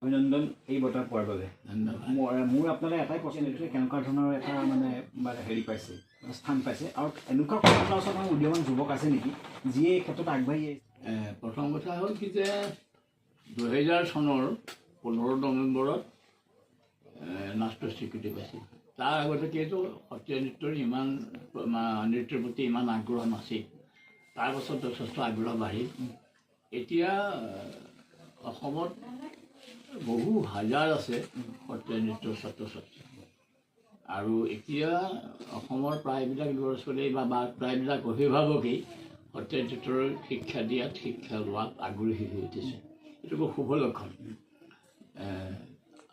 অভিনন্দন এই বঁটা পোৱাৰ বাবে। মোৰ আপোনালৈ এটাই প্ৰশ্ন এইটো কেনেকুৱা ধৰণৰ এটা মানে হেৰি পাইছে স্থান পাইছে আৰু এনেকুৱা আপোনাৰ ওচৰত উদীয়মান যুৱক আছে নেকি যিয়ে এই ক্ষেত্ৰত আগবাঢ়ি আহিছে? প্ৰথম কথা হ'ল কি যে 2000 চনৰ 15 নৱেম্বৰত নাচটোৰ স্বীকৃতি পাইছিল। তাৰ আগতে কিন্তু সত্ৰীয়া নৃত্যৰ ইমান নৃত্যৰ প্ৰতি ইমান আগ্ৰহ নাছিল। তাৰপাছত যথেষ্ট আগ্ৰহ বাঢ়িল। এতিয়া অসমত বহু হাজাৰ আছে সত্ৰীয়া নৃত্যৰ ছাত্ৰ ছাত্ৰী আৰু এতিয়া অসমৰ প্ৰায়বিলাক ল'ৰা ছোৱালী বা প্ৰায়বিলাক অভিভাৱকেই সত্ৰীয়া নৃত্যৰ শিক্ষা দিয়াত শিক্ষা লোৱাত আগ্ৰহী হৈ উঠিছে। এইটো খুব শুভ লক্ষণ।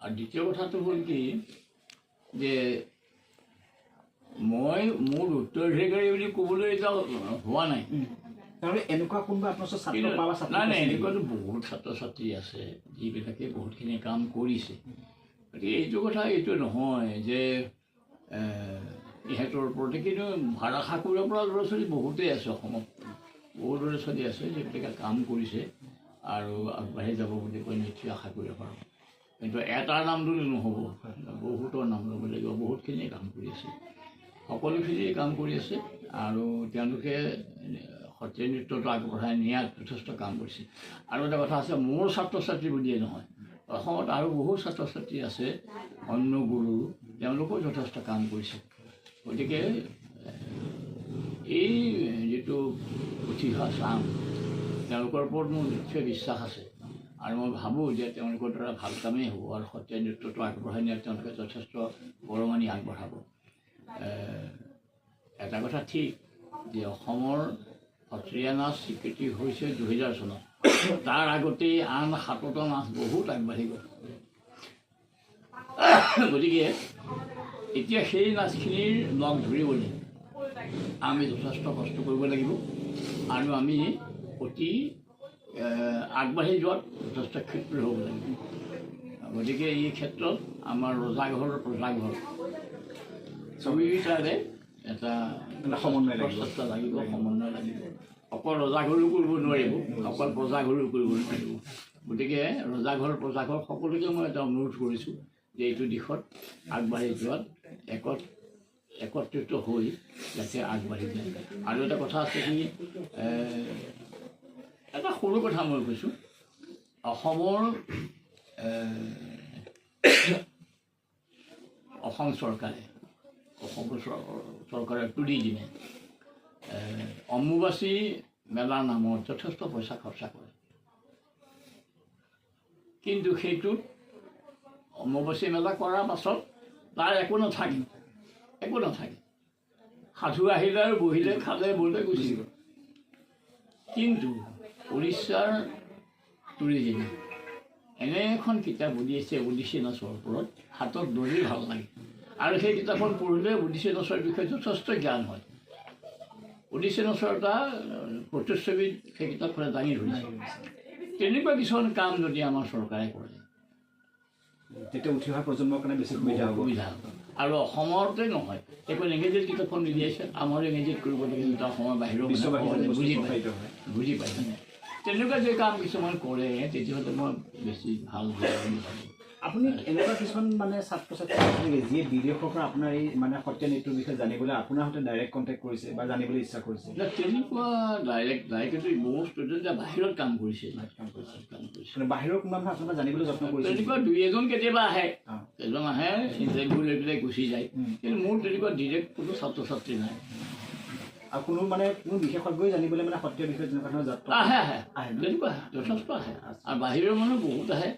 আৰু দ্বিতীয় কথাটো হ'ল কি যে মই মোৰ উত্তৰাধিকাৰী বুলি ক'বলৈ এতিয়া হোৱা নাই। এনেকুৱা কোনোবা আপোনাৰ নাই নাই এনেকুৱাতো বহুত ছাত্ৰ ছাত্ৰী আছে যিবিলাকে বহুতখিনি কাম কৰিছে। গতিকে এইটো কথা এইটো নহয় যে ইহঁতৰ ওপৰতে, কিন্তু ভাড়াখাকুৰৰ পৰা ল'ৰা ছোৱালী বহুতেই আছে অসমত, বহুত ল'ৰা ছোৱালী আছে যিবিলাকে কাম কৰিছে আৰু আগবাঢ়ি যাব বুলি কৈ নিশ্চয় আশা কৰিব পাৰোঁ। কিন্তু এটাৰ নাম ল'লে নহ'ব, বহুতৰ নাম ল'ব লাগিব। বহুতখিনিয়ে কাম কৰি আছে, সকলোখিনিয়ে কাম কৰি আছে আৰু তেওঁলোকে সত্ৰীয়া নৃত্যটো আগবঢ়াই নিয়াত যথেষ্ট কাম কৰিছে। আৰু এটা কথা আছে, মোৰ ছাত্ৰ ছাত্ৰী বুলিয়ে নহয়, অসমত আৰু বহু ছাত্ৰ ছাত্ৰী আছে অন্য গুৰু, তেওঁলোকেও যথেষ্ট কাম কৰিছে। গতিকে এই যিটো উঠি অহা চাম, তেওঁলোকৰ ওপৰত মোৰ নিশ্চয় বিশ্বাস আছে আৰু মই ভাবোঁ যে তেওঁলোকৰ দ্বাৰা ভাল কামেই হ'ব আৰু সত্ৰীয়া নৃত্যটো আগবঢ়াই নিয়াত তেওঁলোকে যথেষ্ট বৰঙণি আগবঢ়াব। এটা কথা ঠিক যে অসমৰ সত্ৰীয়া নাচ স্বীকৃতি হৈছে 2000 চনত। তাৰ আগতেই আন 7টা নাচ বহুত আগবাঢ়ি গ'ল। গতিকে এতিয়া সেই নাচখিনিৰ লগ ধৰিবলৈ আমি যথেষ্ট কষ্ট কৰিব লাগিব আৰু আমি অতি আগবাঢ়ি যোৱাত যথেষ্ট ক্ষিপ্ৰ হ'ব লাগিব। গতিকে এই ক্ষেত্ৰত আমাৰ ৰজাঘৰ প্ৰজাঘৰ দুয়োটাৰে এটা প্ৰচেষ্টা লাগিব, সমন্বয় লাগিব। অকল ৰজাঘৰো কৰিব নোৱাৰিব, অকল প্ৰজাঘৰো কৰিব নোৱাৰিব। গতিকে ৰজাঘৰ প্ৰজাঘৰ সকলোকে মই এটা অনুৰোধ কৰিছোঁ যে এইটো দিশত আগবাঢ়ি যোৱাত একত্ৰিত হৈ যাতে আগবাঢ়ি যায়। আৰু এটা কথা আছে কি, এটা সৰু কথা মই কৈছোঁ, অসম চৰকাৰে তুলি দিনে অম্বুবাচী মেলাৰ নামত যথেষ্ট পইচা খৰচা কৰে। কিন্তু সেইটোত অম্বুবাচী মেলা কৰাৰ পাছত তাৰ একো নাথাকে। সাধু আহিলে আৰু বহিলে, খালে বলে গুচি গ'ল। কিন্তু উৰিষ্যাৰ টুৰিজিমে এনে এখন কিতাপ উলিয়াইছে ওডিচী নাচৰ ওপৰত, হাতত ধৰি ভাল লাগে। আৰু সেই কিতাপখন পঢ়িলে ওডিচী নাচৰ বিষয়ে যথেষ্ট জ্ঞান হয়। ওডিচী নাচৰ এটা প্ৰতিচ্ছবি সেই কিতাপখনে দাঙি ধৰিছে। তেনেকুৱা কিছুমান কাম যদি আমাৰ চৰকাৰে কৰে তেতিয়া উঠি অহা প্ৰজন্মৰ কাৰণে বেছি সুবিধা হ'ব। আৰু অসমতে নহয়, এখন ইংৰাজীত কিতাপখন উলিয়াইছে, আমাৰ ইংৰাজীত কৰিব লাগে, কিন্তু অসমৰ বাহিৰৰ বুজি পাইছে। তেনেকুৱা যে কাম কিছুমান কৰে তেতিয়াহ'লে মই বেছি ভাল হয় বুলি ভাবোঁ। আপুনি এনেকুৱা কিছুমান ছাত্ৰ ছাত্ৰী আছে নেকি যিয়ে বিদেশৰ পৰা আপোনাৰ এই সত্ৰীয়া নৃত্যৰ বিষয়ে জানিবলৈ আপোনাৰ সৈতে ডাইৰেক্ট কণ্টেক্ট কৰিছে বা জানিবলৈ ইচ্ছা কৰিছে? তেনেকুৱা ডাইৰেক্ট বহু ষ্টুডেণ্টে বাহিৰত কাম কৰিছে। বাহিৰৰ কোনোবা আপোনাৰ জানিবলৈ যত্ন কৰিছে? তেনেকুৱা 2-এজন কেতিয়াবা আহে, এজন আহে ইণ্টাৰভিউ লৈ পেলাই গুচি যায়। কিন্তু মোৰ তেনেকুৱা ডিৰেক্ট কোনো ছাত্ৰ ছাত্ৰী নাই। আৰু কোনো বিশেষজ্ঞই জানিবলৈ সত্ৰীয়া বিষয়ে তেনেকুৱা ধৰণৰ যাত্ৰা আহে তেনেকুৱা যথেষ্ট আহে। আৰু বাহিৰৰ মানুহ বহুত আহে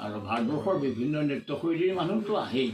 আৰু ভাৰতবৰ্ষৰ বিভিন্ন নৃত্যশৈলীৰ মানুহতো আহেই।